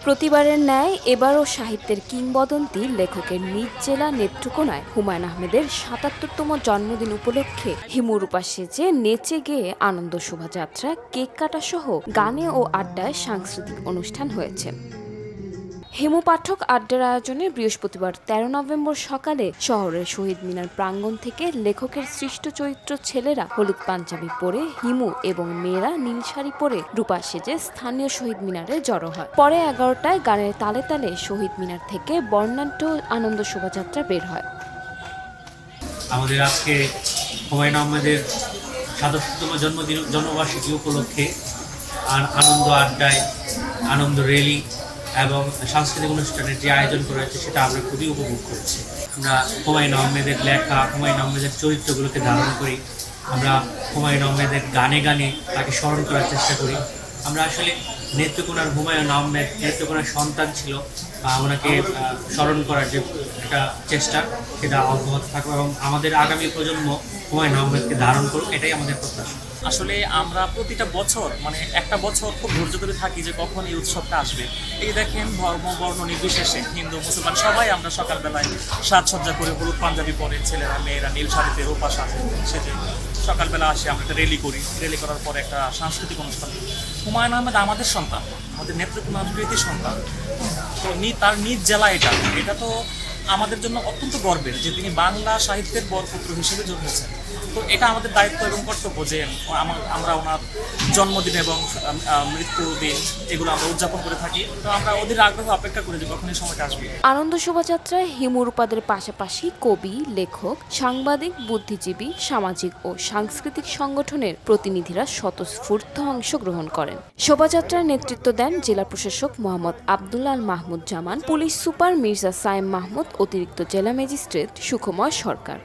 প্রতিবারের ন্যায় এবারও সাহিত্যের কিংবদন্তি লেখকের নিজ জেলা নেত্রকোনায় হুমায়ূন আহমেদের ৭৭তম জন্মদিন উপলক্ষে হিমুরূপা সেজে নেচে গেয়ে আনন্দ শোভাযাত্রা, কেক কাটা সহ গানে ও আড্ডায় সাংস্কৃতিক অনুষ্ঠান হয়েছে। হিমু পাঠক আড্ডার আয়োজনে বৃহস্পতিবার ১৩ নভেম্বর সকালে শহরের শহীদ মিনার প্রাঙ্গণ থেকে লেখকের সৃষ্ট চরিত্র ছেলেরা হলুদ পাঞ্জাবি পরে, হিমু এবং মেয়েরা নীল শাড়ি পরে রূপা সেজে স্থানীয় শহীদ মিনারে জড়ো হয়। পরে ১১টায় গানের তালে তালে শহীদ মিনার থেকে বর্ণাঢ্য আনন্দ শোভাযাত্রা বের হয়। আমাদের আজকে হুমায়ূন আহমেদের ৭৭তম জন্মবার্ষিকী উপলক্ষে আনন্দ আড্ডায়, আনন্দ র্যালি এবং সাংস্কৃতিক অনুষ্ঠানের যে আয়োজন করা হয়েছে সেটা আমরা খুবই উপভোগ করেছি। আমরা হুমায়ূন আহমেদের লেখা, হুমায়ূন আহমেদের চরিত্রগুলোকে ধারণ করি। আমরা হুমায়ূন আহমেদের গানে গানে তাকে স্মরণ করার চেষ্টা করি। আমরা আসলে নেত্রকোনার হুমায়ূন আহমেদ নেত্রকোনার সন্তান ছিল, ওনাকে স্মরণ করার যে একটা চেষ্টা সেটা অব্যাহত থাকবে এবং আমাদের আগামী প্রজন্ম হুমায়ূন আহমেদকে ধারণ করুক, এটাই আমাদের প্রত্যাশা। আসলে আমরা প্রতিটা বছর একটা বছর খুব ধৈর্য ধরে থাকি যে কখন এই উৎসবটা আসবে। এই দেখেন, ধর্ম বর্ণ নির্বিশেষে হিন্দু মুসলমান সবাই আমরা সকালবেলায় সাজসজ্জা করে হলুদ পাঞ্জাবি পরে, ছেলেরা মেয়েরা নীল শাড়িতে রূপা সেজে সকালবেলা আসে, আমরা একটা র্যালি করি। র্যালি করার পরে একটা সাংস্কৃতিক অনুষ্ঠান। হুমায়ূন আহমেদ আমাদের সন্তান, আমাদের নেত্রকোনার কৃতি সন্তান। তো তার নিজ জেলা এটা তো আমাদের জন্য অত্যন্ত গর্বের যে তিনি বাংলা সাহিত্যের বরপুত্র হিসেবে জন্মেছেন। তো এটা আমাদের দায়িত্ব এবং কর্তব্য যে আমরা ওনার জন্মদিন এবং মৃত্যু দিন এগুলো আমরা উদযাপন করে থাকি। তো আমরা ওদের আগ্রহে অপেক্ষা করি যে কখন এই সময়টা আসবে। আনন্দ শোভাযাত্রায় হিমুরূপাদের পাশাপাশি কবি, লেখক, সাংবাদিক, বুদ্ধিজীবী, সামাজিক ও সাংস্কৃতিক সংগঠনের প্রতিনিধিরা স্বতঃস্ফূর্ত অংশগ্রহণ করেন। শোভাযাত্রার নেতৃত্ব দেন জেলা প্রশাসক মোহাম্মদ আব্দুল্লাহ মাহমুদ জামান, পুলিশ সুপার মির্জা সায়েম মাহমুদ, অতিরিক্ত জেলা ম্যাজিস্ট্রেট সুখময় সরকার।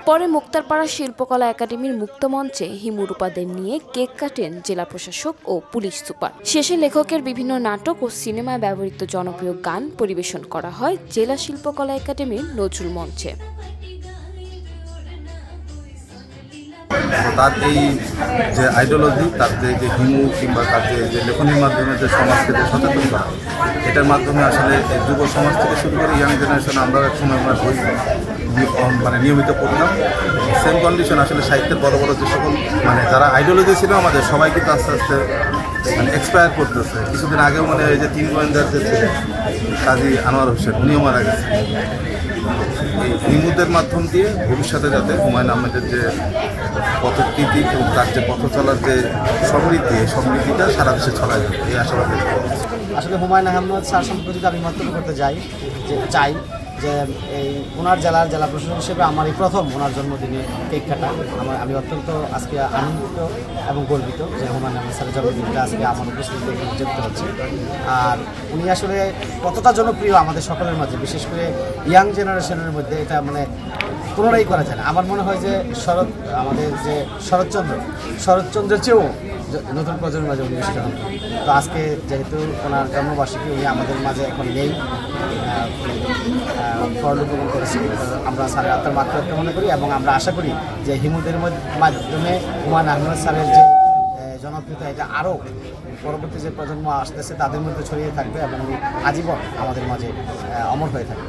পরে মুক্তারপাড়া শিল্পকলা একাডেমির মুক্তমঞ্চে হিমুরূপাদের নিয়ে কেক কাটেন জেলা প্রশাসক ও পুলিশ সুপার। শেষে লেখকের বিভিন্ন নাটক ও সিনেমায় ব্যবহৃত জনপ্রিয় গান পরিবেশন করা হয় জেলা শিল্পকলা একাডেমির নজরুল মঞ্চে। তার এই যে আইডিওলজি, তার যে হিমু কিংবা তার যে লেখনীর মাধ্যমে যে সমাজকে সচেতন করা, এটার মাধ্যমে আসলে যুব সমাজ থেকে শুরু করে ইয়াং জেনারেশন আমরা এক সময় আমরা বই নিয়মিত পড়তাম। সেম কন্ডিশন আসলে সাহিত্যের বড় বড় যে সকল যারা আইডিওলজি ছিল আমাদের সবাই কিন্তু আস্তে আস্তে এক্সপায়ার করতেছে। কিছুদিন আগেও এই যে 3 গোয়েন্দার যে ছিলেন কাজী আনোয়ার হোসেন, উনিও মারা গেছে। এই হিমুদের মাধ্যম দিয়ে ভবিষ্যতে যাতে হুমায়ূন আহমেদের যে পথকৃতি এবং তার যে পথ চলার যে সমৃদ্ধি, এই সমৃদ্ধিটা সারা দেশে ছড়ায় যাবে, এই আশাবাদ। আসলে হুমায়ূন আহমেদ স্যার সম্পর্কে আমি মন্তব্য করতে চাই যে এই ওনার জেলা প্রশাসক হিসেবে আমার এই প্রথম ওনার জন্মদিনে কেক কাটা। আমি অত্যন্ত আজকে আনন্দিত এবং গর্বিত যে হুমায়ূন আহমেদ স্যারের জন্মদিনটা আজকে আমার উপস্থিতিতে উদযাপিত হচ্ছে। আর উনি আসলে কতটা জনপ্রিয় আমাদের সকলের মাঝে, বিশেষ করে ইয়াং জেনারেশনের মধ্যে, এটা পুনরায় করা যায় না। আমার মনে হয় যে আমাদের যে শরৎচন্দ্রের চেয়েও নতুন প্রজন্মের মাঝে উনি বেশি হন। তো আজকে যেহেতু ওনার জন্মবার্ষিকী, উনি আমাদের মাঝে এখন নেই, পরলোকগমন করেছি। আমরা স্যারের আত্মার মাত্রা মনে করি এবং আমরা আশা করি যে হিমুদের মাধ্যমে হুমায়ূন আহমেদ স্যারের যে জনপ্রিয়তা এটা আরও পরবর্তী যে প্রজন্ম আসতেছে তাদের মধ্যে ছড়িয়ে থাকবে এবং আজীবন আমাদের মাঝে অমর হয়ে থাকবে।